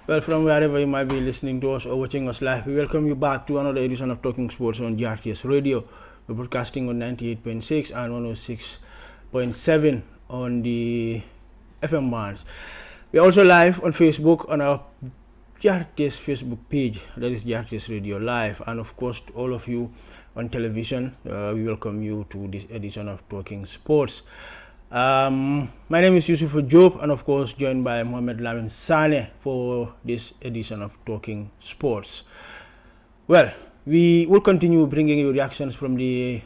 Well, from wherever you might be listening to us or watching us live, we welcome you back to another edition of Talking Sports on Grtsradio. We're broadcasting on 98.6 and 106.7 on the FM bands. We're also live on Facebook on our Grts Facebook page, that is Grtsradio Live, and of course to all of you on television, we welcome you to this edition of Talking Sports. My name is Yusuf Job, and of course joined by Mohamed Lamin Sane for this edition of Talking Sports. Well, we will continue bringing you reactions from the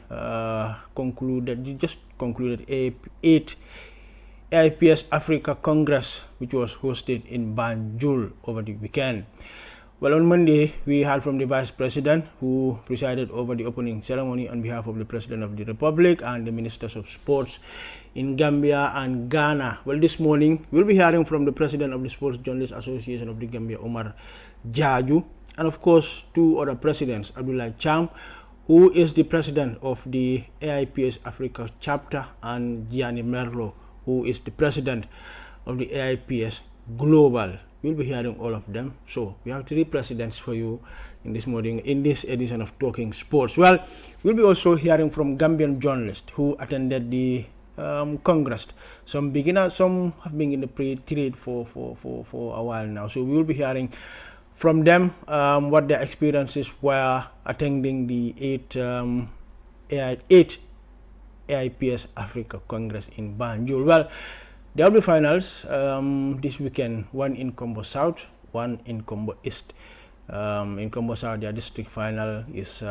just concluded 8th Aips Africa Congress, which was hosted in Banjul over the weekend. Well, on Monday, we heard from the Vice President, who presided over the opening ceremony on behalf of the President of the Republic and the Ministers of Sports in Gambia and Ghana. Well, this morning, we'll be hearing from the President of the Sports Journalists Association of the Gambia, Omar Jaju, and of course, two other presidents, Abdullah Cham, who is the President of the AIPS Africa chapter, and Gianni Merlo, who is the President of the AIPS Global. We'll be hearing all of them. So we have three presidents for you in this morning, in this edition of Talking Sports. Well, we'll be also hearing from Gambian journalists who attended the Congress. Some beginners, some have been in the pre-trade for a while now. So we will be hearing from them what their experiences were attending the 8th AIPS Africa Congress in Banjul. Well, there will be finals this weekend, one in Combo South, one in Combo East. In Combo South, their district final is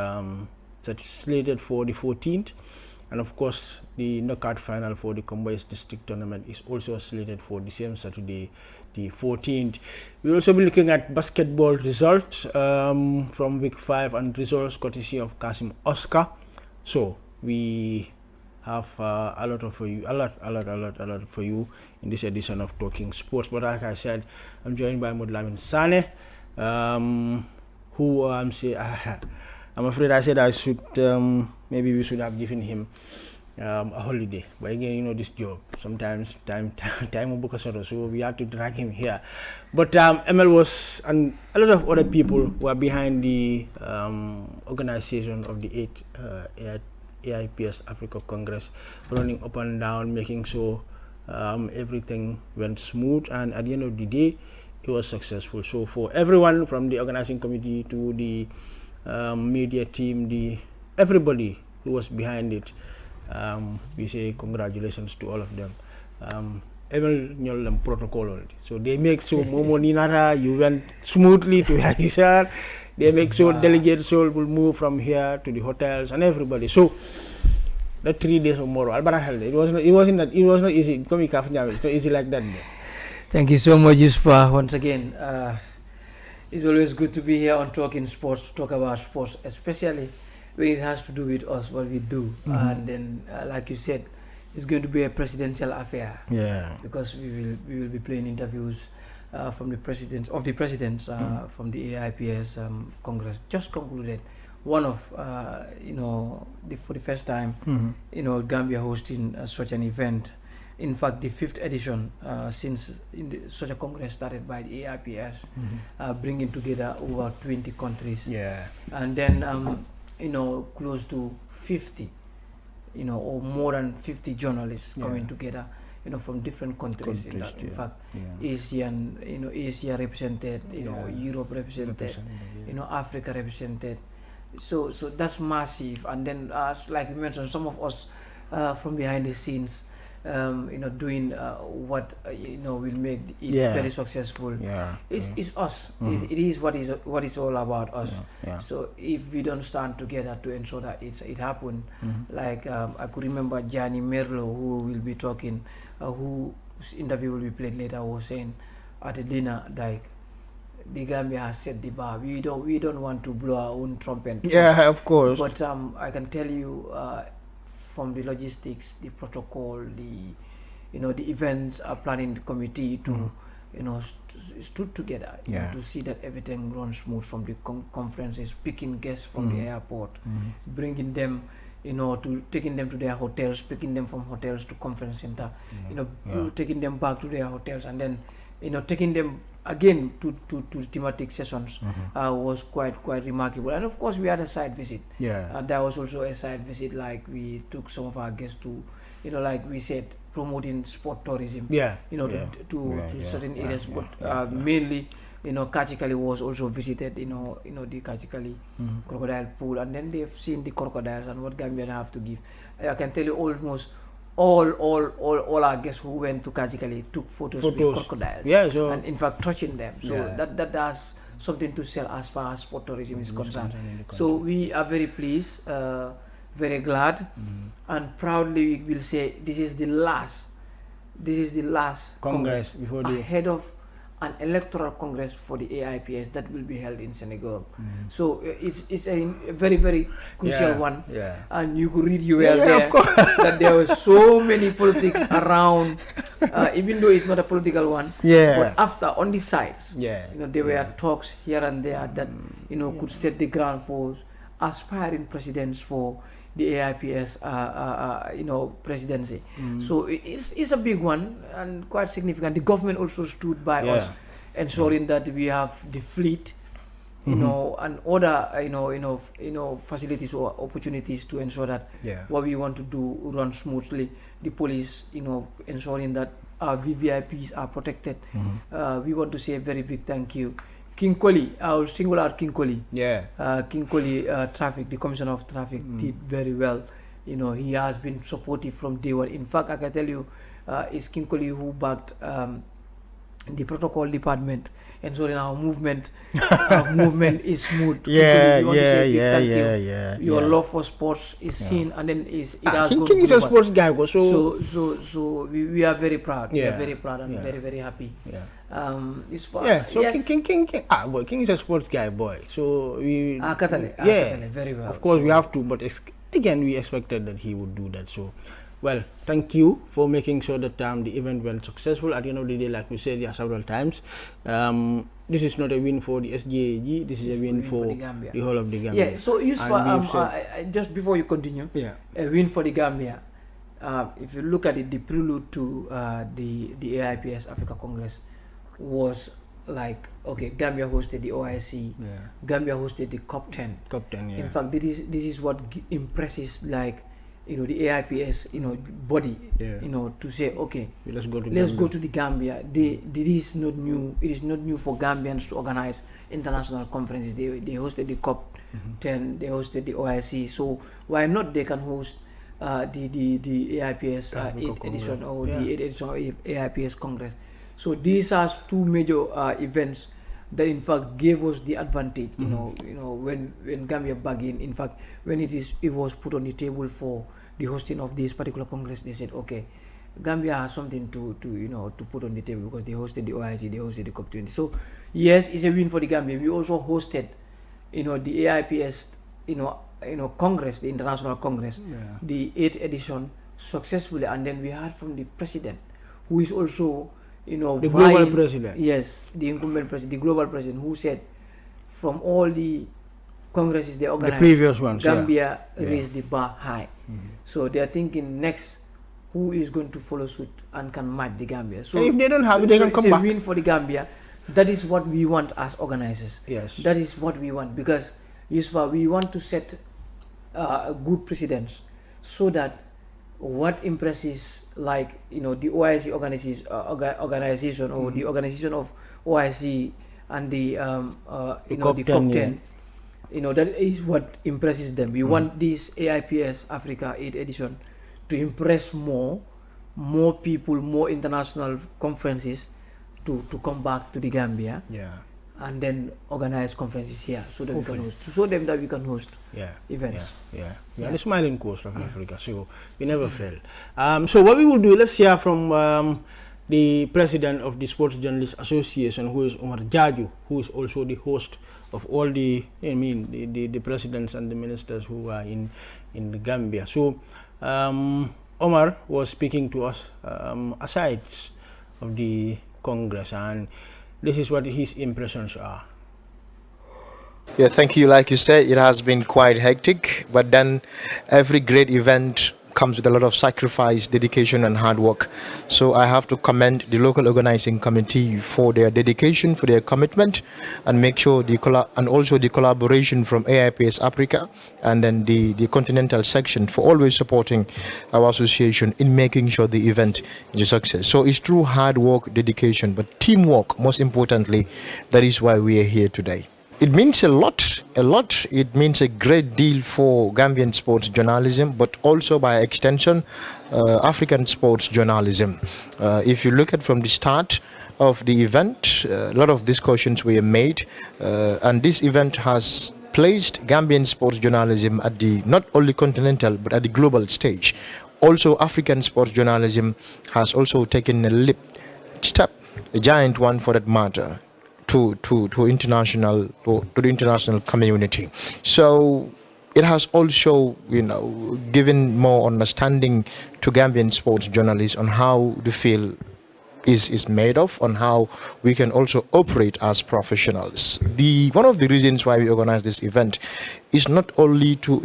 slated for the 14th. And of course, the knockout final for the Combo East district tournament is also slated for the same Saturday, the 14th. We'll also be looking at basketball results from week 5 and results courtesy of Kasim Oscar. So we have a lot for you in this edition of Talking Sports. But like I said, I'm joined by Modlamin Sane, who I'm afraid I said I should maybe we should have given him a holiday. But again, you know this job. Sometimes time will book us out, so we had to drag him here. But ML was and a lot of other people were behind the organization of the 8th AIPS Africa Congress, running up and down, making sure everything went smooth, and at the end of the day, it was successful. So for everyone from the organizing committee to the media team, everybody who was behind it, we say congratulations to all of them. Protocol, so they make sure Momo Ninara, you went smoothly to Yahisar. They make sure delegates will move from here to the hotels and everybody. So that 3 days or more, it was not easy. It's not easy like that. Thank you so much, Yusfa. Once again, it's always good to be here on Talking Sports, to talk about sports, especially when it has to do with us, what we do. And then, like you said, it's going to be a presidential affair. Yeah. Because we will be playing interviews from the presidents from the AIPS Congress just concluded. One of for the first time, Gambia hosting such an event. In fact, the 5th edition since such a congress started by the AIPS, bringing together over 20 countries. Yeah. And then close to 50. Or more than 50 journalists coming together, from different countries. In fact, Asia represented, Europe represented, Africa represented. So that's massive. And then, like we mentioned, some of us from behind the scenes, doing what will make it very successful. It's us. It is what is all about us. So if we don't stand together to ensure that it happen, like I could remember Gianni Merlo, who will be talking, whose interview will be played later, was saying at a dinner, like, the Gambia has set the bar. We don't want to blow our own trumpet. Yeah, of course. But I can tell you, from the logistics, the protocol, the event planning committee to stood together to see that everything runs smooth, from the conferences, picking guests from the airport, bringing them, to taking them to their hotels, picking them from hotels to conference center, taking them back to their hotels, and then taking them again to thematic sessions was quite remarkable. And of course we had a side visit. There was also a side visit, like we took some of our guests to, like we said, promoting sport tourism, to certain areas, but mainly, Kachikali was also visited, the Kachikali crocodile pool, and then they've seen the crocodiles and what Gambian have to give. I can tell you almost all our guests who went to Kachikali took photos with crocodiles, and in fact touching them. So that does something to sell as far as sport tourism is concerned. So we are very pleased, very glad, and proudly we will say this is the last Congress before ahead of an electoral Congress for the AIPS that will be held in Senegal. So it's a very, very crucial one. And you could read there of course. that there were so many politics around, even though it's not a political one. But after, on the sides, there were talks here and there that could set the ground for aspiring presidents for the AIPS, presidency. So it's a big one and quite significant. The government also stood by us, ensuring that we have the fleet, and other, facilities or opportunities to ensure that what we want to do run smoothly. The police, ensuring that our VVIPs are protected. We want to say a very big thank you. King Koli, I'll single out King Koli. King Koli, traffic, the commissioner of traffic, did very well. He has been supportive from day one. In fact, I can tell you, it's King Koli who backed the protocol department, ensuring our movement is smooth. Your love for sports is seen, and then it has King is a sports guy, so we are very proud. We are very proud and very, very happy. King is a sports guy, boy. So we very well. Of course, we have to, but again, we expected that he would do that. So, well, thank you for making sure that the event went successful. At the end of the day, like we said several times, this is not a win for the SGAG. This is a win for the whole of the Gambia. So just before you continue, a win for the Gambia. If you look at it, the prelude to the AIPS Africa Congress was like, okay, Gambia hosted the OIC, Gambia hosted the COP10. In fact, this is what impresses, like, the AIPS, body, to say, okay, let's go to the Gambia. It is not new for Gambians to organize international conferences. They hosted the COP10, they hosted the OIC. So why not they can host the AIPS 8th edition or the 8th edition of AIPS Congress. So these are two major events that in fact gave us the advantage. When Gambia bargained, in fact, when it was put on the table for the hosting of this particular Congress, they said, okay, Gambia has something to put on the table because they hosted the OIC, they hosted the COP20. So yes, it's a win for the Gambia. We also hosted, the AIPS, Congress, the International Congress, the 8th edition successfully, and then we heard from the president, who is also, the global president. Yes, the incumbent president, the global president, who said from all the congresses they organized, the previous ones, Gambia raised the bar high. So they are thinking next, who is going to follow suit and can match the Gambia. So if they don't have it, they can come back. It's a win for the Gambia. That is what we want as organizers. Yes, that is what we want, because we want to set good precedents so that what impresses, like, the OIC organization or the organization of OIC and the COP10, that is what impresses them. We want this AIPS Africa 8th edition to impress more people, more international conferences to come back to the Gambia. And then organize conferences here so that we can host, to show them that we can host events. We are the smiling coast of Africa, so we never fail. So what we will do, let's hear from the president of the Sports Journalists Association, who is Omar Jaju, who is also the host of all the presidents and the ministers who are in the Gambia. So Omar was speaking to us aside of the Congress, and this is what his impressions are. Yeah, thank you. Like you said, it has been quite hectic, but then every great event comes with a lot of sacrifice, dedication, and hard work. So I have to commend the local organizing committee for their dedication, for their commitment, and make sure and also the collaboration from AIPS Africa and then the continental section for always supporting our association in making sure the event is a success. So it's through hard work, dedication, but teamwork, most importantly. That is why we are here today. It means a lot. It means a great deal for Gambian sports journalism, but also by extension, African sports journalism. If you look at from the start of the event, a lot of discussions were made, and this event has placed Gambian sports journalism at the not only continental but at the global stage. Also, African sports journalism has also taken a step, a giant one for that matter, to the international community. So it has also, given more understanding to Gambian sports journalists on how the field is made of, on how we can also operate as professionals. One of the reasons why we organize this event is not only to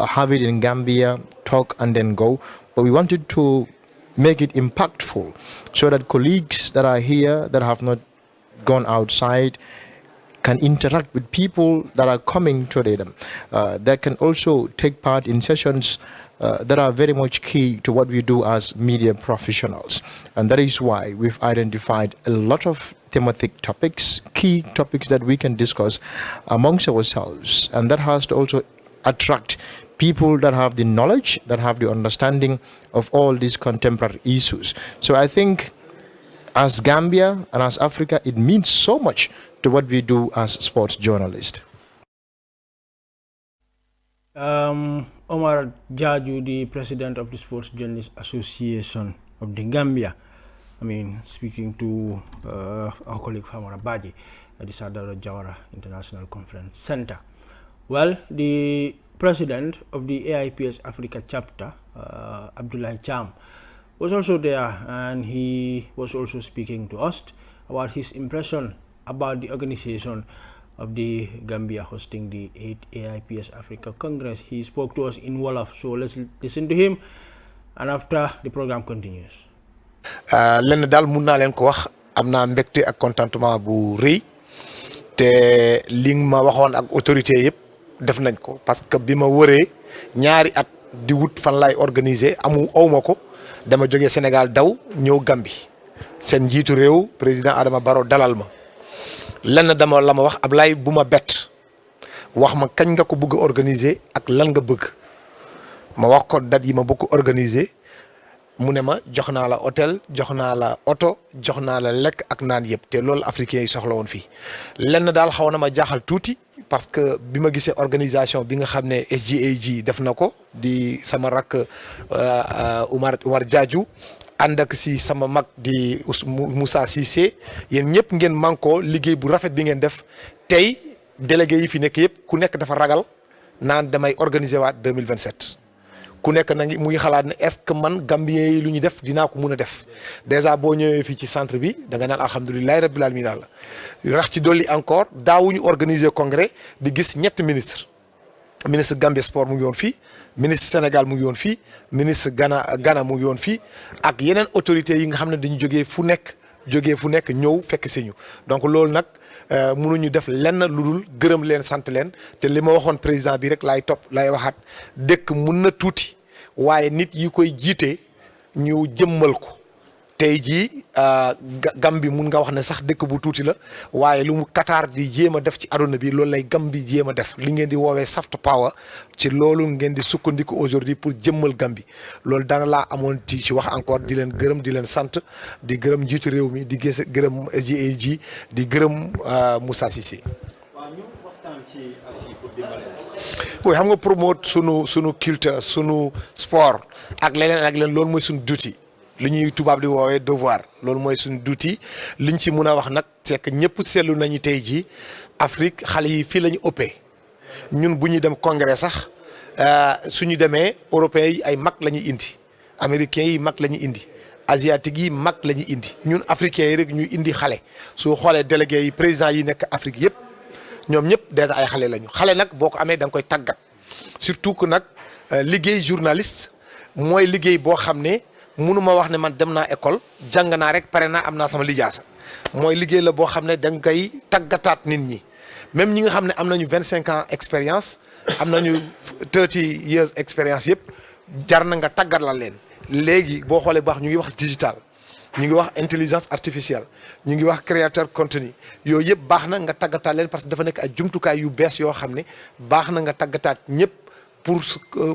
have it in Gambia, talk and then go, but we wanted to make it impactful so that colleagues that are here that have not gone outside can interact with people that are coming to them, that can also take part in sessions that are very much key to what we do as media professionals. And that is why we've identified a lot of thematic topics, key topics that we can discuss amongst ourselves. And that has to also attract people that have the knowledge, that have the understanding of all these contemporary issues. So I think as Gambia and as Africa, it means so much to what we do as sports journalists. Omar Jaju, the president of the Sports Journalists Association of the Gambia, speaking to our colleague Famara Baji at the Sadara Jawara International Conference Center. Well, the president of the AIPS Africa chapter, Abdullah Cham, was also there, and he was also speaking to us about his impression about the organization of the Gambia hosting the 8th AIPS Africa Congress. He spoke to us in Wolof, so let's listen to him, and after the program continues. Lenn daal mun naa leen ko wax am naa mbégte ak contentement bu rëy te li ma waxoon ak autorité yëpp def nañ ko parce que bi ma wëree ñaari at di wut fan lay organiser awma ko dama jógee Sénégal daw ñëw Gambie seen njiitu réew président Adama Barrow dalal ma lenn dama la ma wax Ablaye bu ma bett wax ma kañ nga ko bëgg organiser ak lan nga bëgg ma wax ko date yi ma bëgg organiser mu ne ma jox naa la hôtel jox naa la oto jox naa la lekk ak naan yëpp te loolu africain yi soxla woon fii lenn daal xaw na ma jaaxal tuuti parce que bi ma gisee organisation bi nga xam ne SGAG def na ko di sama rakk Omar Diadiou ànd ak si sama mag di Moussa Cissé yéen ñëpp ngeen manko liggéey bu rafet bi ngeen def tey délégué yi fi nekk yëpp ku nekk dafa ragal naan damay organiser waat 2027 ku nekk na ngi mu ngi xalaat ne est-ce que man Gambien yi lu ñu def dinaa ko mun a def déjà boo ñëwee fii ci centre bi da nga naan alhamdulilahi rabbil alamin la rax ci dolli encore daawuñu organiser congrès di gis ñetti ministre Gambie sport mu ngi woon fii ministre Sénégal mu ngi woon fii ministre Ghana mu ngi woon fii ak yeneen autorités yi nga xam ne dañu jógee fu nekk ñëw fekk si ñu donc loolu nag mënuñu def lenn lu dul gërëm leen sant leen te li ma waxoon président bi rek lay waxaat dëkk mun na tuuti waaye nit yi koy jiite ñu jëmmal ko tey jii Gambie mun nga wax ne sax dëkk bu tuuti la waaye lu mu Qatar di jéem a def ci aduna bi loolu lay Gambie jéem a def li ngeen di woowee soft power ci loolu ngeen di sukkandiku aujourd'hui pour jëmmal Gambie loolu dana laa amoon ci wax encore di leen gërëm di leen sant di gërëm njiitu réew mi di gërëm SGAG di gërëm Moussa Cissé. waaw ñu waxtaan ci pour dimbale. oui xam nga promote sunu culture sunu sport ak leneen loolu mooy sunu duty. li ñuy tubaab di woowee devoir loolu mooy suñu duty liñ ci mun a wax nag c'est que ñëpp seetlu nañu tey jii Afrique xale yi fii la ñu ëppee ñun bu ñuy dem congrès sax suñu demee européens yi ay mag la ñuy indi américains yi mag la ñuy indi asiatiques yi mag la ñuy indi ñun africains yi rek ñuy indi xale soo xoolee délégués yi présidents yi nekk Afrique yëpp ñoom ñëpp déjà ay xale lañu xale nag boo ko amee da nga koy tàggat surtout que nag liggéey journaliste mooy liggéey boo xam ne mënuma wax ne man dem naa école jàng naa rek pare naa am naa sama lijaasa mooy liggéey la boo xam ne da nga koy tàggataat nit ñi même ñi nga xam ne am nañu 25 ans expérience am nañu 30 years expérience yëpp jar na nga tàggat la leen léegi boo xoolee baax ñu ngi wax digital ñu ngi wax intelligence artificielle ñu ngi wax créateur contenu yooyu yëpp baax na nga tàggataat leen parce que dafa nekk ay jumtukaay yu bees yoo xam ne baax na nga tàggataat ñëpp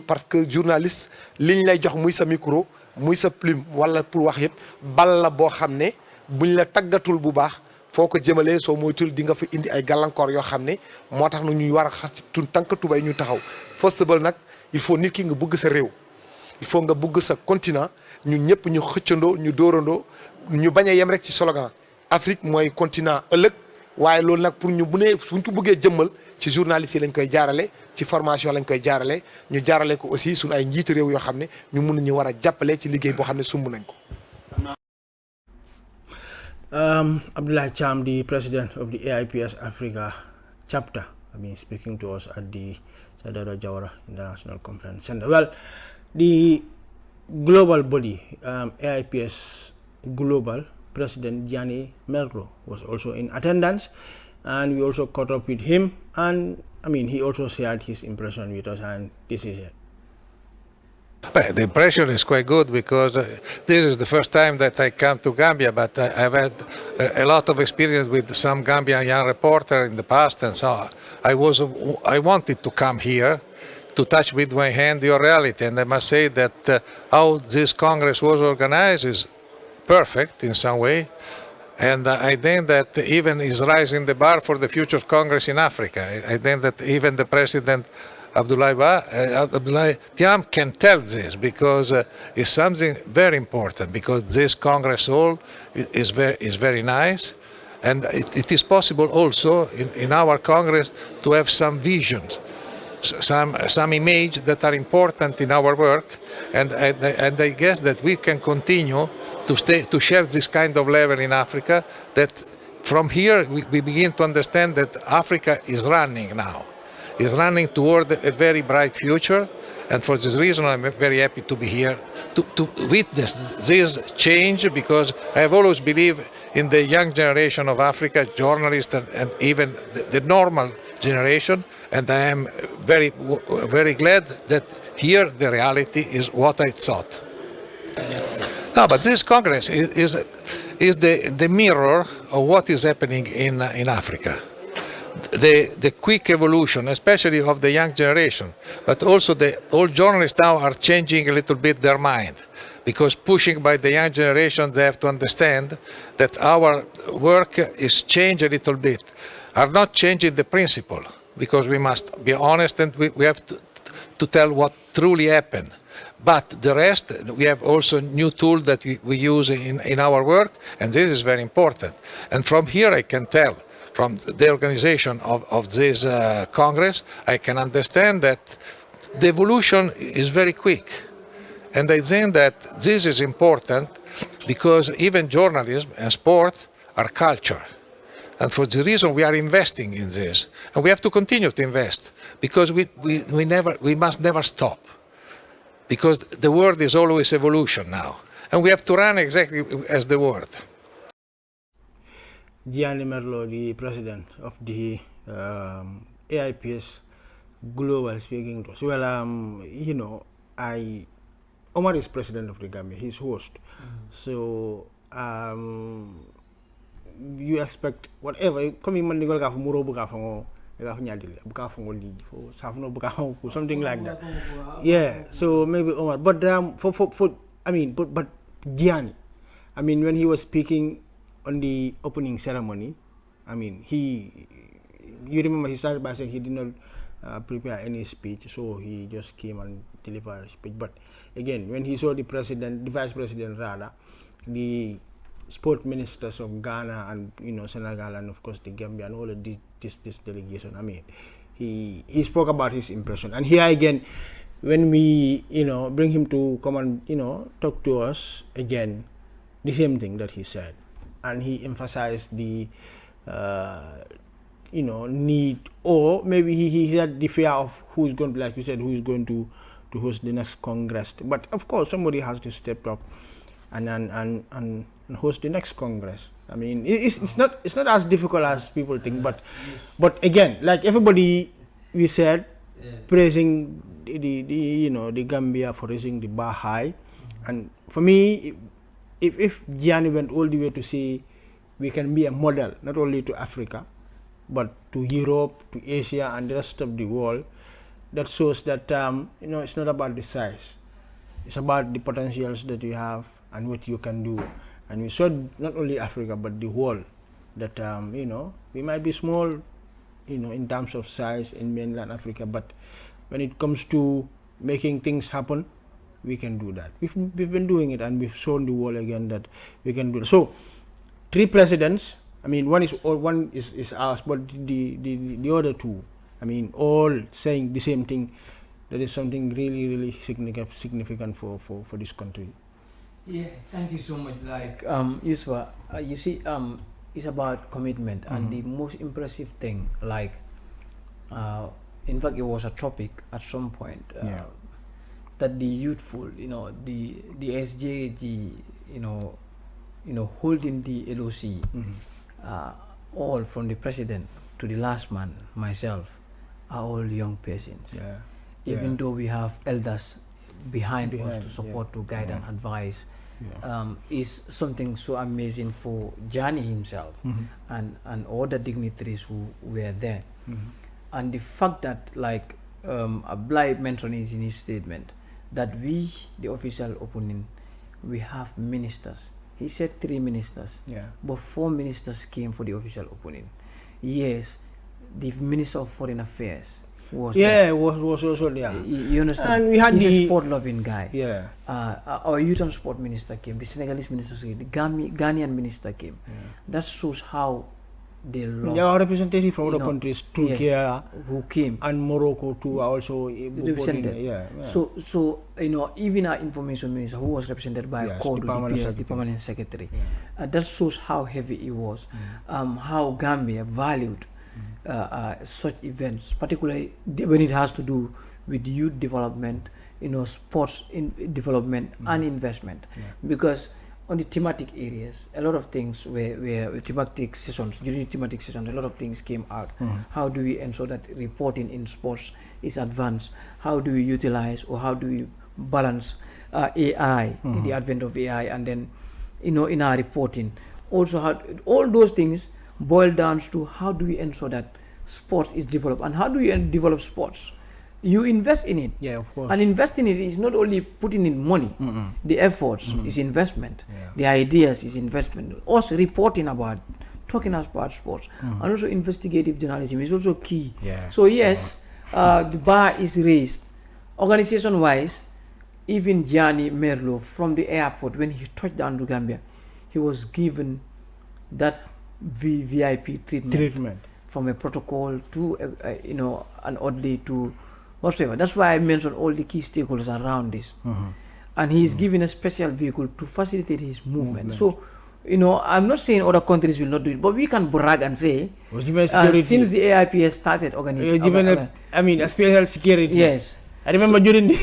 parce que journaliste liñ lay jox muy sa micro muy sa plume wala pour wax yëpp bal la boo xam ne buñ la tàggatul bu baax foo ko jëmalee soo moytul di nga fa indi ay gàllankoor yoo xam ne moo tax na ñuy war a xar ci tànk tubay ñu taxaw first of all nag il faut nit ki nga bëgg sa réew il faut nga bëgg sa continent ñun ñëpp ñu xëccandoo ñu dóorandoo ñu bañ a yem rek ci slogan Afrique mooy continent ëllëg waaye loolu nag pour ñu bu ne suñ ko bëggee jëmmal ci journalistes yi lañ koy jaarale ci formation lañ koy jaarale ñu jaarale ko aussi suñu ay njiitu réew yoo xam ne ñu mun ñu war a jàppale ci liggéey boo xam ne sumb nañ ko. Abdullah Cham, the president of the Aips Africa chapter, speaking to us at the Sadara Jawara International Conference Center. Well, the global body, Aips Global President Gianni Merlo was also in attendance, and we also caught up with him, and he also shared his impression with us, and this is it. Well, the impression is quite good because this is the first time that I come to Gambia, but I've had a lot of experience with some Gambian young reporter in the past, and so I wanted to come here to touch with my hand your reality, and I must say that how this Congress was organized is perfect in some way, and I think that even is raising the bar for the future Congress in Africa. I think that even the President Abdullah Tiam can tell this because it's something very important, because this Congress hall is very nice, and it is possible also in our Congress to have some visions, some image that are important in our work, and I guess that we can continue to share this kind of level in Africa, that from here we begin to understand that Africa is running now. Is running toward a very bright future, and for this reason I'm very happy to be here to witness this change, because I have always believed in the young generation of Africa, journalists and even the normal generation, and I am very, very glad that here the reality is what I thought. No, but this Congress is the mirror of what is happening in Africa. The quick evolution, especially of the young generation, but also all journalists now are changing a little bit their mind, because pushing by the young generation, they have to understand that our work is changed a little bit, are not changing the principle, because we must be honest and we have to tell what truly happened. But the rest, we have also new tools that we use in our work, and this is very important. And from here I can tell, from the organization of this Congress, I can understand that the evolution is very quick. And I think that this is important because even journalism and sport are culture. And for the reason we are investing in this. And we have to continue to invest because we must never stop. Because the world is always evolution now. And we have to run exactly as the world. Gianni Merlo, the president of the AIPS Global, speaking to us. Well, Omar is president of the Gambia, he's host. So, you expect whatever, coming man nigol ka fu muro buka fango, ga fu nyadile, buka fango li, for safno buka fango, something like that. Yeah, so maybe Omar, but but Gianni, when he was speaking on the opening ceremony, you remember he started by saying he did not prepare any speech, so he just came and delivered a speech. But again, when he saw the vice president rather, the sport ministers of Ghana and Senegal and of course the Gambia and all of this delegation, he spoke about his impression. And here again, when we bring him to come and talk to us again, the same thing that he said. And he emphasized the need, or maybe he had the fear of who's going to, like you said, who's going to to host the next Congress. But of course, somebody has to step up and host the next Congress. I mean, it's not as difficult as people think. But again, like everybody, we said, praising the Gambia for raising the bar high, and for me, if Gianni went all the way to say we can be a model not only to Africa, but to Europe, to Asia, and the rest of the world, that shows that it's not about the size. It's about the potentials that you have and what you can do. And we saw not only Africa but the world that we might be small, in terms of size in mainland Africa, but when it comes to making things happen, we can do that. We've been doing it, and we've shown the world again that we can do it. So 3 presidents. I mean, one is ours, but the other 2, I mean, all saying the same thing. That is something really, really significant for this country. Yeah, thank you so much. Like Yusuf, you see, it's about commitment, and the most impressive thing, like, in fact, it was a topic at some point that the youthful, the SJG, holding the LOC, all from the president to the last man, myself, are all young persons. Yeah. Even though we have elders behind us to support, to guide and advise, is something so amazing for Gianni himself and all the dignitaries who were there. And the fact that, like Ablai mentioned in his statement, that we, the official opponent, we have ministers. He said 3 ministers, but 4 ministers came for the official opponent. Yes, the Minister of Foreign Affairs was there. was also there. You understand? And we had He's the a sport-loving guy. Yeah. Our youth and sport minister came. The Senegalese minister came. The Ghanaian minister came. That shows how they love. There are representatives from other countries, Turkey, who came, and Morocco too, are also represented. So even our information minister, who was represented by the permanent secretary, that shows how heavy it was, how Gambia valued such events, particularly when it has to do with youth development, sports development and investment, because on the thematic areas, a lot of things were thematic sessions. During the thematic sessions, a lot of things came out. How do we ensure that reporting in sports is advanced? How do we utilize, or how do we balance AI, the advent of AI, and then in our reporting? Also, how all those things boil down to how do we ensure that sports is developed, and how do you develop sports? You invest in it. Yeah, of course. And investing in it is not only putting in money. The efforts is investment. The ideas is investment. Also reporting about, talking about sports, and also investigative journalism is also key. So yes, the bar is raised. Organization-wise, even Gianni Merlo from the airport, when he touched down to Gambia, he was given that VIP treatment from a protocol to an orderly to whatsoever. That's why I mentioned all the key stakeholders around this, and he is given a special vehicle to facilitate his movement. So I'm not saying other countries will not do it, but we can brag and say since the AIPS started organizing, a special security. Yes. I remember during the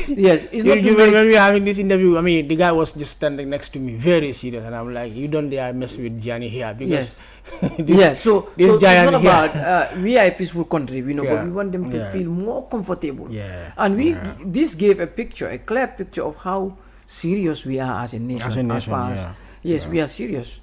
when we were having this interview, the guy was just standing next to me, very serious, and I'm like, you don't dare mess with Gianni here, because so it's not about we are a peaceful country, but we want them to feel more comfortable. And this gave a clear picture of how serious we are as a nation. We are serious.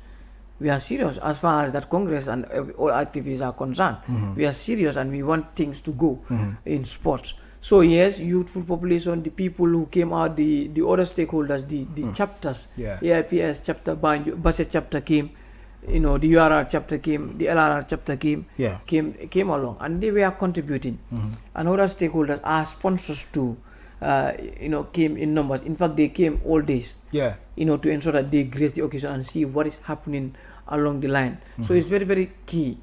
We are serious as far as that Congress and all activities are concerned. We are serious, and we want things to go in sports. So yes, youthful population, the people who came out, the other stakeholders, the chapters, AIPS chapter, Banjul, Basset chapter came, the URR chapter came, the LRR chapter came along, and they were contributing. And other stakeholders, our sponsors too, came in numbers. In fact, they came all days, to ensure that they grace the occasion and see what is happening along the line. So it's very, very key.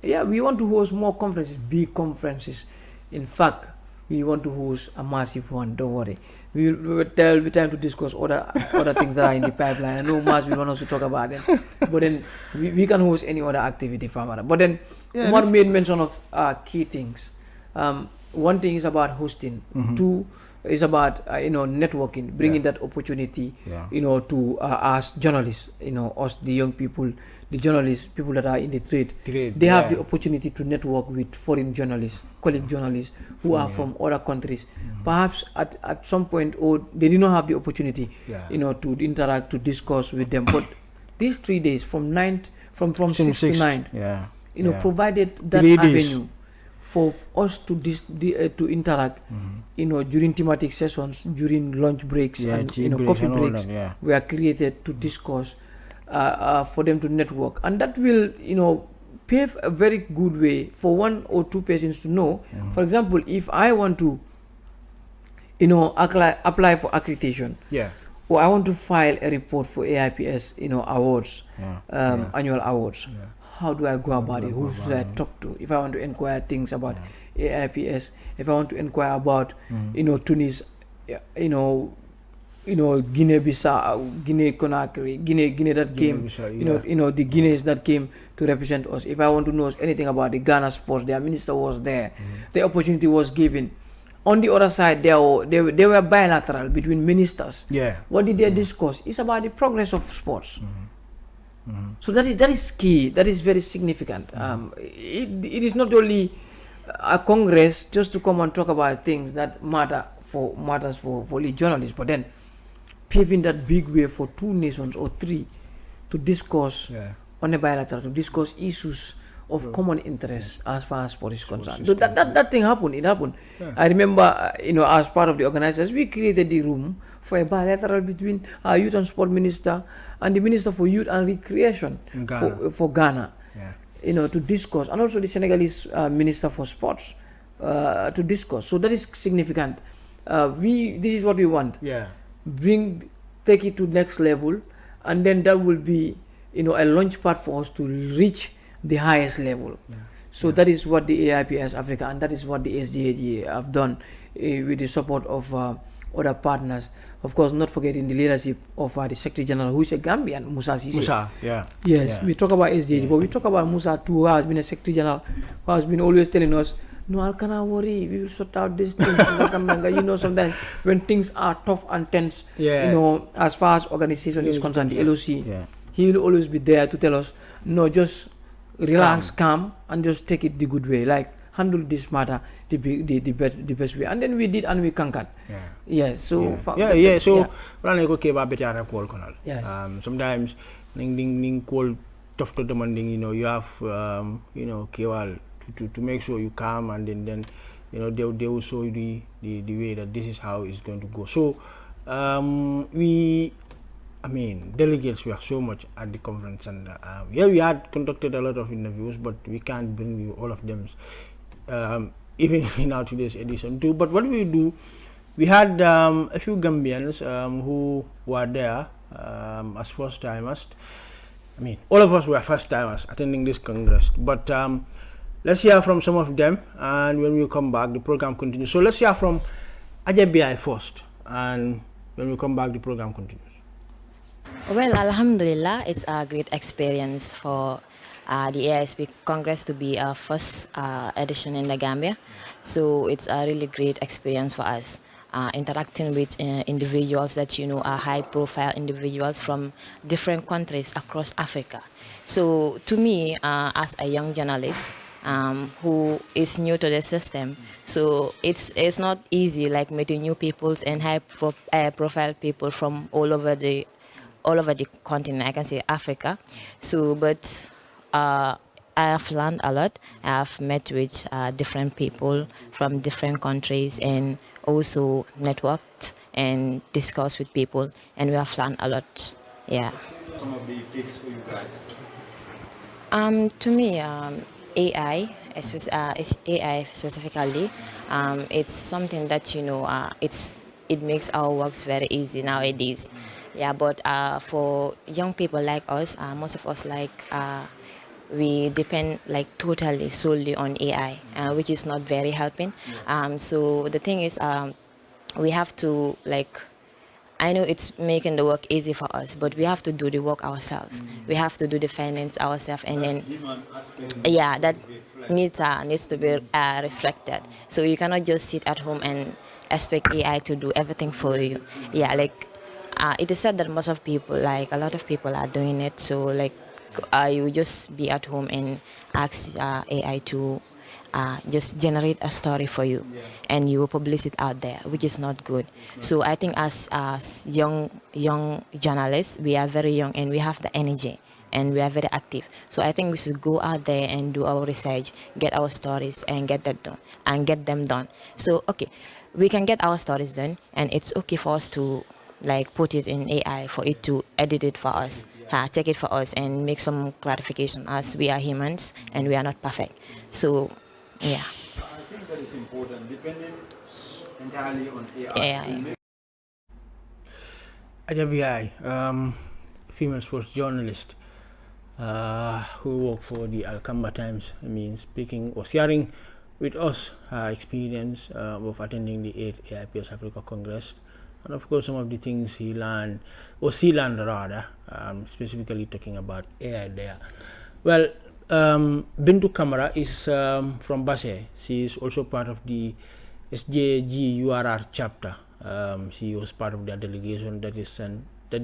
We want to host more conferences, big conferences. In fact, we want to host a massive one. Don't worry. We will be time to discuss other things that are in the pipeline. I know Mars will want us to talk about them, but then we can host any other activity from that. But then one made mention of key things. One thing is about hosting. 2, It's about networking, bringing that opportunity, to us journalists, us the young people, the journalists, people that are in the trade. They have the opportunity to network with foreign journalists, colleague journalists who are from other countries. Perhaps at some point, or they did not have the opportunity, to interact, to discuss with them. But these 3 days, from 6 to 9, provided that avenue for us to interact, during thematic sessions, during lunch breaks, and coffee breaks were created to discuss, for them to network, and that will pave a very good way for 1 or 2 persons to know. For example, if I want to apply for accreditation, or I want to file a report for AIPS awards, annual awards, how do I go about it? Who should I talk to if I want to inquire things about AIPS? If I want to inquire about Tunis, Guinea-Bissau, Guinea-Conakry, Guinea that came, the Guineas that came to represent us. If I want to know anything about the Ghana sports, their minister was there. The opportunity was given. On the other side, they were bilateral between ministers. What did they discuss? It's about the progress of sports. So that is key. That is very significant. It is not only a congress just to come and talk about things that matters for the journalists, but then paving that big way for 2 nations or 3 to discuss on a bilateral, to discuss issues of common interest as far as sport is concerned. So that thing happened. It happened. I remember, as part of the organizers, we created the room for a bilateral between our youth and sport minister and the minister for youth and recreation for Ghana, to discuss, and also the Senegalese minister for sports to discuss. So that is significant. This is what we want. Take it to next level, and then that will be a launch pad for us to reach the highest level. So that is what the AIPS Africa, and that is what the SDAG have done with the support of other partners. Of course, not forgetting the leadership of the Secretary General, who is a Gambian, Musa Sise. Yes, we talk about SDAG, but we talk about Musa too, who has been a Secretary General, who has been always telling us, no, I cannot worry, we will sort out these things. Sometimes when things are tough and tense, as far as organization is concerned, the LOC, he will always be there to tell us, no, just relax, calm, and just take it the good way. Like, handle this matter the best way. And then we did, and we conquered. So sometimes ning call tough to demanding, you have KWAL to make sure you calm, and then they will show you the way that this is how it's going to go. So delegates were so much at the conference, and we had conducted a lot of interviews, but we can't bring you all of them, even in our today's edition too. But what we do, we had a few Gambians who were there as first timers. All of us were first timers attending this congress, but let's hear from some of them, and when we come back, the program continues. So let's hear from Ajabi first, and when we come back, the program continues. Well, Alhamdulillah, it's a great experience for the AISP Congress to be our first edition in the Gambia. So it's a really great experience for us, interacting with individuals that are high-profile individuals from different countries across Africa. So to me, as a young journalist who is new to the system, so it's not easy like meeting new people and high-profile people from all over the continent, I can say Africa. So, but I have learned a lot. I have met with different people from different countries, and also networked and discussed with people, and we have learned a lot. Some of the picks for you guys. To me, AI specifically, it's something that it makes our works very easy nowadays. But for young people like us, most of us we depend totally solely on AI, which is not very helping. So the thing is, we have to I know it's making the work easy for us, but we have to do the work ourselves. We have to do the finance ourselves, and then that needs to be reflected. So you cannot just sit at home and expect AI to do everything for you. Yeah, like it is said that most of people, like a lot of people, are doing it. So like you just be at home and ask AI to just generate a story for you, and you publish it out there, which is not good. So I think as young journalists, we are very young and we have the energy and we are very active. So I think we should go out there and do our research, get our stories, and get that done and get them done. So okay, we can get our stories done, and it's okay for us to like put it in AI for it to edit it for us, check it for us, and make some clarification, as we are humans and we are not perfect. So yeah. I think that is important, depending entirely on AI. Yeah. Ajabi, female sports journalist who work for the Alcamba Times. I mean, speaking or sharing with us her experience of attending the 8th Aips Africa Congress, and of course some of the things he learned, or she learned rather, specifically talking about AI there. Well, Bintu Kamara is from Basse. She is also part of the SJG URR chapter. She was part of their delegation that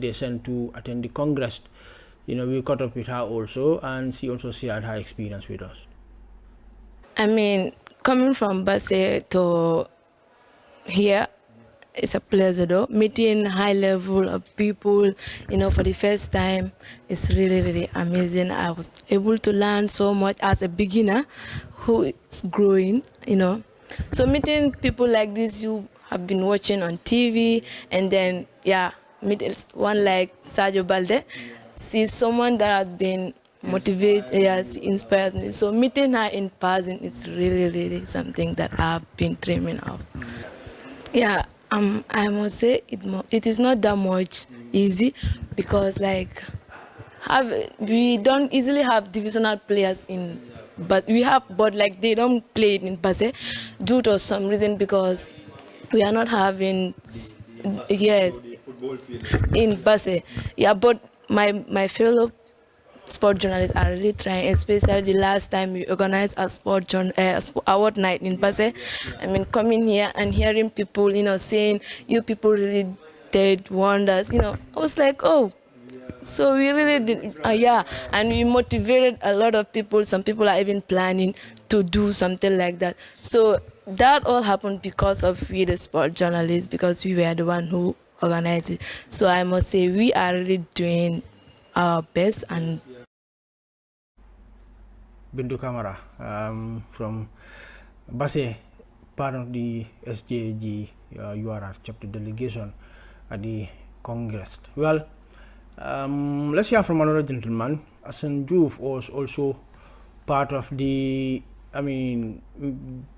they sent to attend the Congress. We caught up with her also, and she also shared her experience with us. I mean, coming from Basse to here, it's a pleasure though. Meeting high level of people, for the first time, it's really, really amazing. I was able to learn so much as a beginner who is growing, So meeting people like this you have been watching on TV, and then, meet one like Sadio Balde. She's someone that has been motivated, she inspired me. So meeting her in person is really, really something that I've been dreaming of. Yeah, I must say it is not that much easy, because we don't easily have divisional players but like they don't play it in Basse due to some reason, because we are not having in Basse. Yeah, but my fellow sport journalists are really trying, especially the last time we organized a award night in Basse. I mean, coming here and hearing people, saying you people really did wonders. I was like, oh, so we really did, and we motivated a lot of people. Some people are even planning to do something like that. So that all happened because of we, the sport journalists, because we were the one who organized it. So I must say we are really doing our best. And Bintu Kamara from Basse, part of the SJG URR chapter delegation at the Congress. Well, let's hear from another gentleman. Asan Juf was also part of the,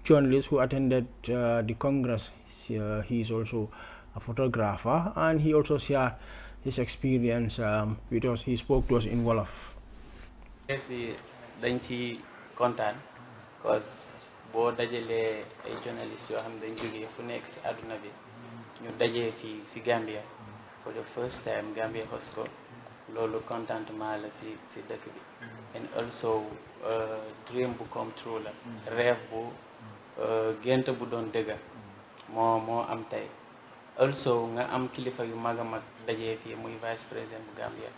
journalist who attended the Congress. He is also a photographer, and he also shared his experience with us. He spoke to us in Wolof. Yes, dañ ci kontaan because boo dajalee ay journalistes yoo xam ne dañ jógee fu nekk ci àdduna bi ñu dajee fii ci Gambia for the first time Gambia host ko loolu contentement la ci dëkk bi, and also dream bu come true la, rêve bu gént bu doon dëgga moo am tey. Also nga am kilifa yu mag a mag dajee fii muy vice président bu Gambia,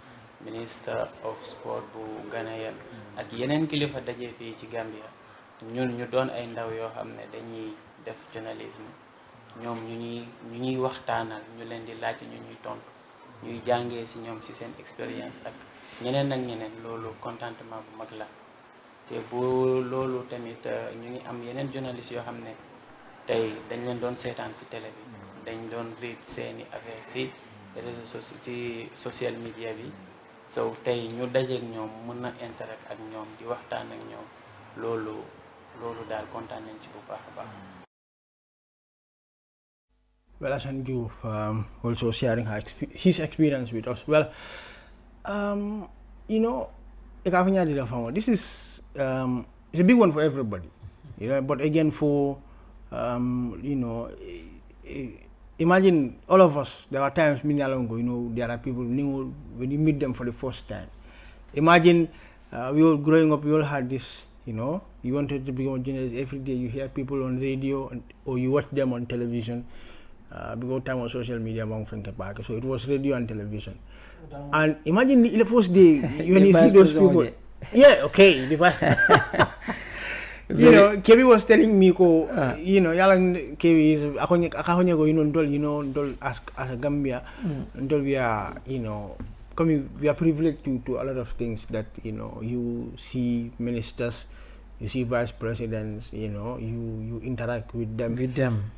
minister of sport bu Ghanaian, ak yeneen kilifa dajee fii ci Gambia. ñun ñu doon ay ndaw yoo xam ne dañuy def journalisme, ñoom ñu ñuy waxtaanal, ñu leen di laaj, ñu ñuy tontu, ñuy jàngee ci ñoom ci seen expérience ak ñeneen ak ñeneen. Loolu contentement bu mag la. te bu loolu tamit ñu ngi am yeneen journalistes yoo xam ne tey dañ leen doon seetaan ci télé bi, dañ doon read seeni affaire ci réseaux sociaux, ci social media bi. So tey ñu dajeek ñoom mën na interact ak ñoom, di waxtaan ak ñoom, loolu daal kontaan nañ ci bu baax a baax. Well, Asan Diouf also sharing his experience with us. Well, this is it's a big one for everybody, but again for imagine all of us. There are times there are people when you meet them for the first time. Imagine we all growing up, we all had this You wanted to become a journalist every day. You hear people on radio or you watch them on television. Before time of social media, so it was radio and television. And imagine the first day when you see those people. Yeah, okay. You know, Kevi was telling me, yalang Kevi is as a Gambia, we are, we are privileged to a lot of things that, you see ministers, you see vice presidents, you interact with them.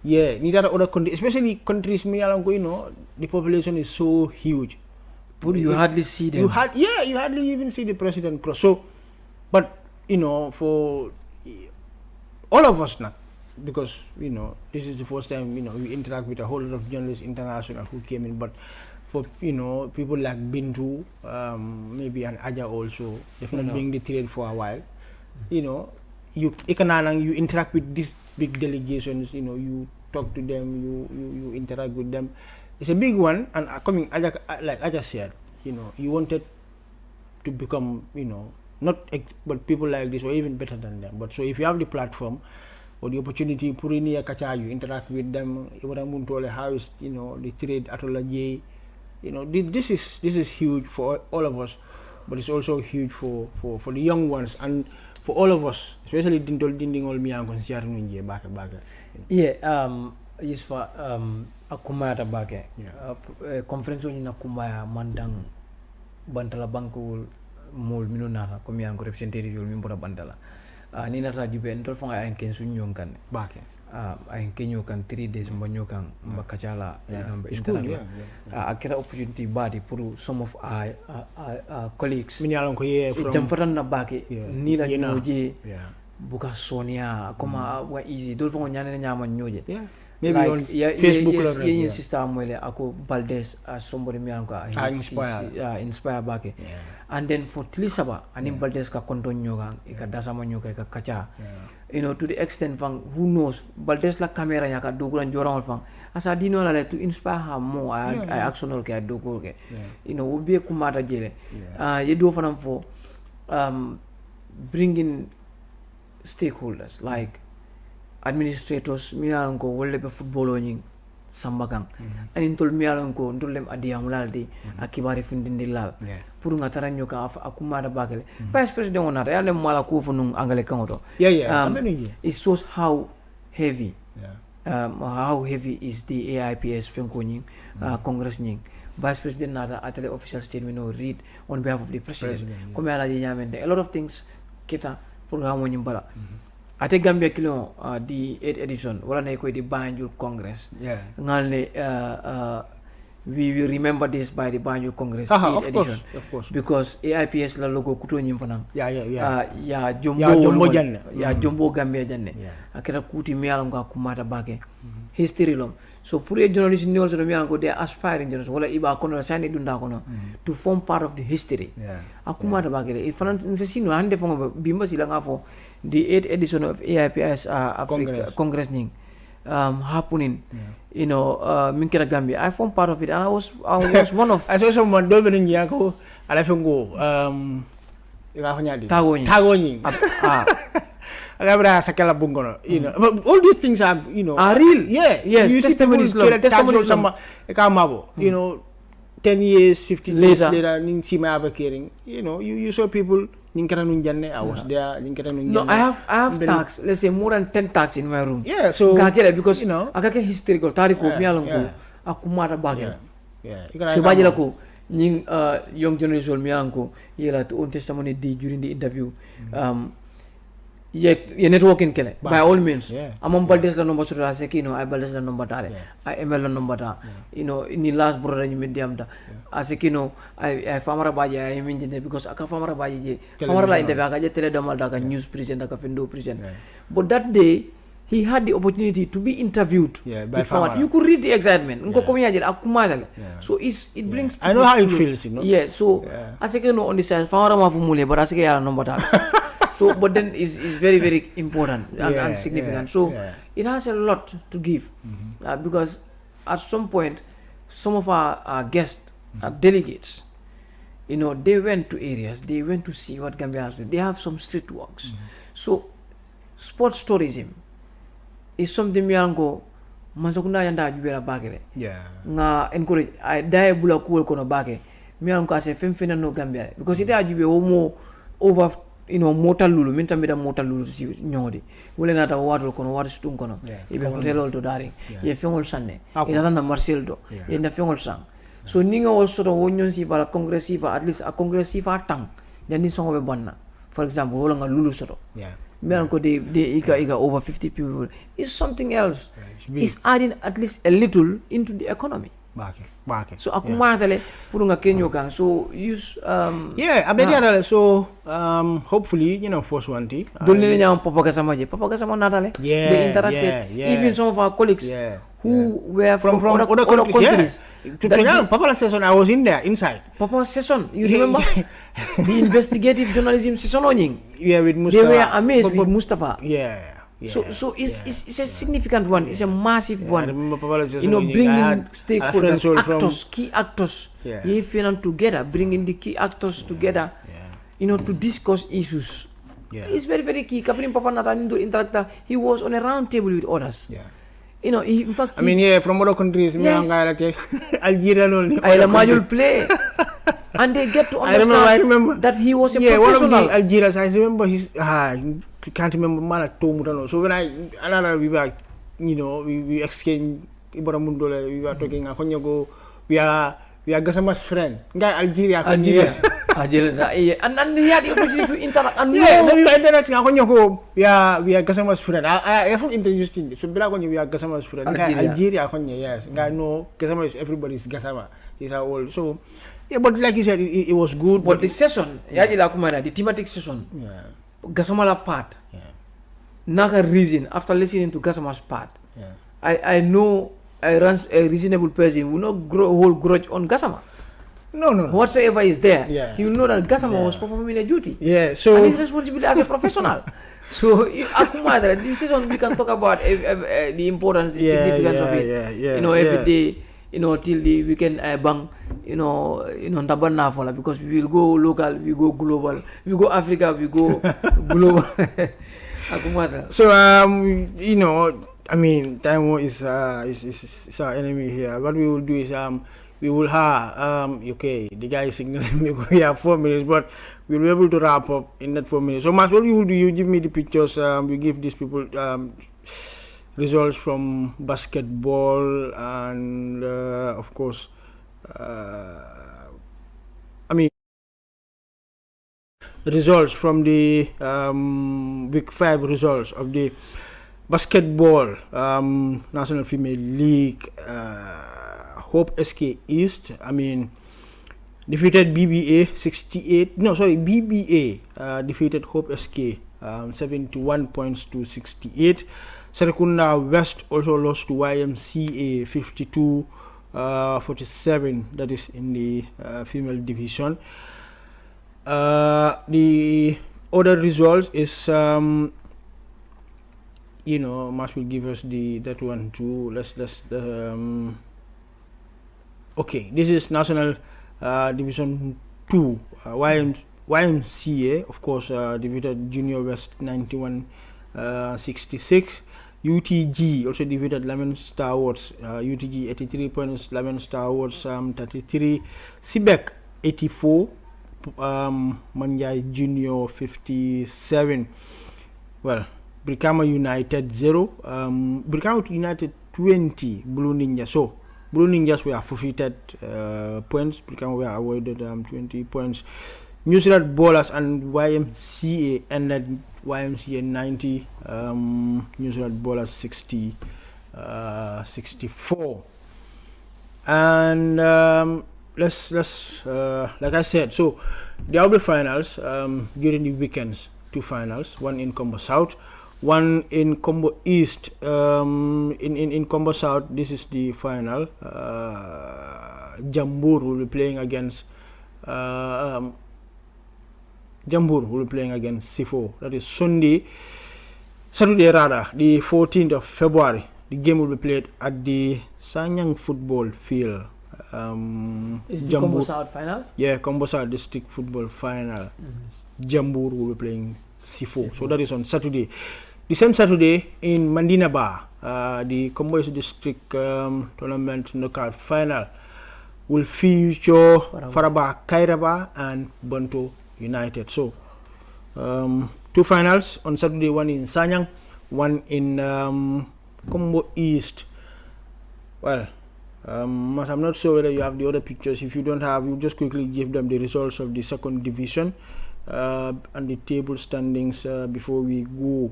Yeah, other countries, especially countries, the population is so huge. You hardly see them. You hardly even see the president cross. So, but, for all of us now, because, this is the first time, we interact with a whole lot of journalists, international, who came in, but for, people like Banjul, maybe an Aja also, if not being the trade for a while, you interact with these big delegations, you talk to them, you interact with them. It's a big one, and coming, like Aja said, you wanted to become, but people like this, or even better than them. But so if you have the platform or the opportunity, you interact with them, how is, the trade atology, this is huge for all of us, but it's also huge for the young ones and for all of us, especially Yusfa akumaya tabake conference ni nakumaya mandang bantala Banjul mol minunara komi an ko representative yol mimbora bantala ni nata jube ndol fonga ay ken sunyon kan bake ay kenyo kan 3 days mbonyo kan mbakachala interact akita opportunity body pour some of our colleagues minalon ko from jamfatan na bake ni la nyoje buka sonia koma wa easy dol fonga nyane nyama nyoje maybe like, on Facebook sister Amuele ako Baldes as somebody me anko inspire bake and then for Tlisaba anim Baldes ka kontonyo gang ika dasama nyoka ika kacha to the extent fang who knows Baldes la camera nya ka dogulan jorang fang asa dino la to inspire her more I actional ke dogo ke ubi kumata jele ye do fanam for bringing stakeholders like administrators mialanko wolle be football onying sambagang anin tol mialanko ndolem adiam laldi akibari fundindi lal pour ngatara nyoka akumada bagale vice president onata yande mala ko funun angale kangoto it shows how heavy is the AIPS fenkonying congress nying vice president nata atele official statement or read on behalf of the president comme ala nyamende a lot of things kita program onyimbala ate Gambia kilo di 8th edition wala na ko di Banjul Congress ngalne we will remember this by the Banjul Congress 8th edition of course because AIPS la logo kuto nyim fanang ya jombo Gambia janne akira kuti miala nga kumata bake history lom so pour les journalistes ni also miala ko they aspiring journalists wala iba kono sani dunda kono to form part of the history akumata bake it fanan sino hande fongo bimba sila ngafo the 8th edition of AIPS Africa Congress ning happening minkira Gambia I formed part of it and I was one of I saw someone doing yako ala fengo tagoñi agabra sakala bungono but all these things are are real yes testimonies sama ekamabo 10 years 15 years later ning sima abaking you saw people I was there. No, I have tags. Let's say more than 10 tags in my room. Yeah, so because akake historical tariko mialongo akumara bagel. So bajela ko ning young generation mialongo yela to own testimony during the interview. Ye networking kele by all means. Among Baldes la number sura sekino I Baldes la number tare. I ML la number ta. In the last brother ni medium ta. Asekino I famara baje I mentioned because aka famara baje je famara la interview aka je tele domal da news present aka fendo present but that day he had the opportunity to be interviewed by farmer. You could read the excitement so it brings I know how it feels so asekino on the side famara ma fumule but aseke yala number ta so but then is very very important and significant so it has a lot to give because at some point some of our guests delegates, they went to areas, they went to see what Gambia has to do. They have some street walks. So sports tourism is something miango masakunda yanda jubela bagere nga encourage dai bula cool kono bage miango ase femfena no Gambia because ite ajube omo over motal lulu minta meda motal lulu si nyodi wala nata wato kono wato stung kono ibe hotel to dari ye fengol sanne ina tanda Marcel do ye na fengol sang so ninga also to wonyon si para congressiva at least a congressiva tang yani songo be bonna for example wala nga lulu soto they iga over 50 people is something else is adding at least a little into the economy Bake. So aku matale puru nga kenyo kang so use so hopefully first one ti dolne nya papa kasama natale they interacted even some of our colleagues who were from other countries Papa session I was in there inside Papa session you remember the investigative journalism session with Mustafa they were amazed with Mustafa So it's a significant one. It's a massive one. I remember Papa bringing stakeholders, key actors, together, bringing the key actors together, to discuss issues. It's very, very key. Kaprin Papa Natanindo interactor, he was on a round table with others. In fact, from other countries, Algeria only. Banjul play. And they get to understand I remember that he was a professional. One of the Algerians, I remember can't remember Mala. So when we exchange Ibaramundo, we were talking we are Gasama's friend. Algeria. And he had the opportunity to interact and so we were interacting. We are Gasama's friend. I found interesting. So we are Gasama's friend. Algeria, yes. I know Gasama is everybody's Gasama. He's our old. So but like you said, it was good. But the session, the thematic session, Gasamala part, Naga reason, after listening to Gasama's part, I know I run a reasonable person will not hold grudge on Gasama. No. Whatsoever is there, he will know that Gasama was performing a duty. So and his responsibility as a professional. So, this season we can talk about the importance, the significance of it. Every day. Till the weekend bang, because we will go local, we go global, we go Africa, we go global. So time is our enemy here. What we will do is we will have the guy is signaling me we have 4 minutes, but we'll be able to wrap up in that 4 minutes. So Mas, what you will do, you give me the pictures, we give these people results from basketball and of course results from the week 5 results of the basketball National Female League. Hope SK East defeated BBA defeated Hope SK 71 points to 68. Serekunda West also lost to YMCA 52-47. That is in the female division. The other results is Mas will give us that one too. Let's okay. This is National Division 2. YMCA, of course, defeated Junior West 91-66. UTG also defeated Lemon Star Wars. UTG 83 points, Lemon Star Wars 33. Sibek 84. Manjai Junior 57. Well, Brikama United 0. Brikama United 20. Blue Ninja. So Blue Ninjas were forfeited points. Brikama were awarded 20 points. New Zealand Bowlers and YMCA ended YMCA 90, New Zealand Bowlers 64. And let's like I said, so there will be finals during the weekends. 2 finals, one in Combo South, one in Combo East. In Combo South, this is the final. Jambur will be playing against Sifo. That is Saturday rather, the 14th of February. The game will be played at the Sanyang football field. Is the Combo South final? Yeah, Combo South district football final. Jambur will be playing Sifo. So that is on Saturday. The same Saturday in Mandinaba, the Kombois District Tournament knockout final will feature Faraba Kairaba and Bonto United. So, 2 finals on Saturday, one in Sanyang, one in Kombo East. Well, I'm not sure whether you have the other pictures. If you don't have, you just quickly give them the results of the second division and the table standings before we go.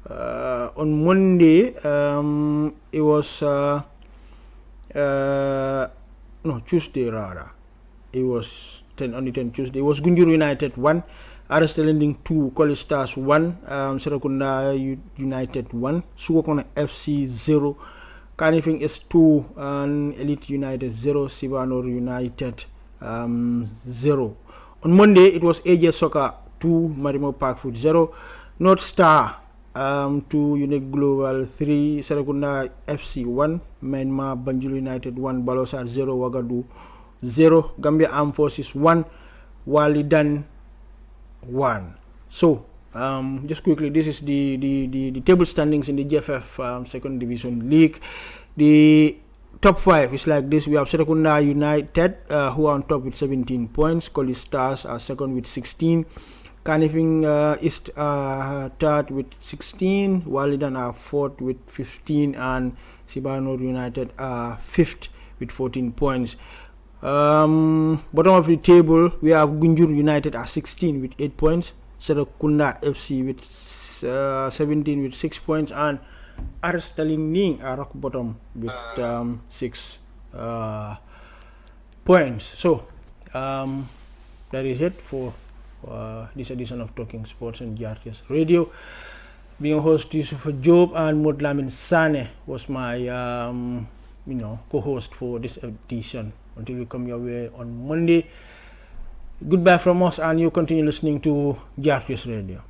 On Monday, it was Tuesday rather. It was 10 Tuesday. It was Gunjur United 1, RS Landing 2, College Stars 1, Serakunda United 1, Suwokona FC 0, Kanifing is 2, and Elite United 0, Sibanor United 0. On Monday, it was AJ Soccer 2, Marimo Park Food 0, North Star 2, Unique Global 3, Serakunda FC 1, Myanmar Banjul United 1, Balosa 0, Wagadu 0, Gambia Armed Forces 1, Walidan 1. So, just quickly, this is the table standings in the GFF Second Division League. The top 5 is like this. We have Serakunda United, who are on top with 17 points. College Stars are second with 16. Kanifing is third with 16. Walidan are fourth with 15. And Sibanor United are fifth with 14 points. Bottom of the table, we have Gunjur United at 16 with 8 points. Serakunda FC with 17 with 6 points, and RS Talinding are rock bottom with 6 points. So that is it for this edition of Talking Sports on Grtsradio. Being a host, Yusuf Job, and Modlamin Sane was my co-host for this edition. Until we come your way on Monday, goodbye from us, and you continue listening to Grtsradio.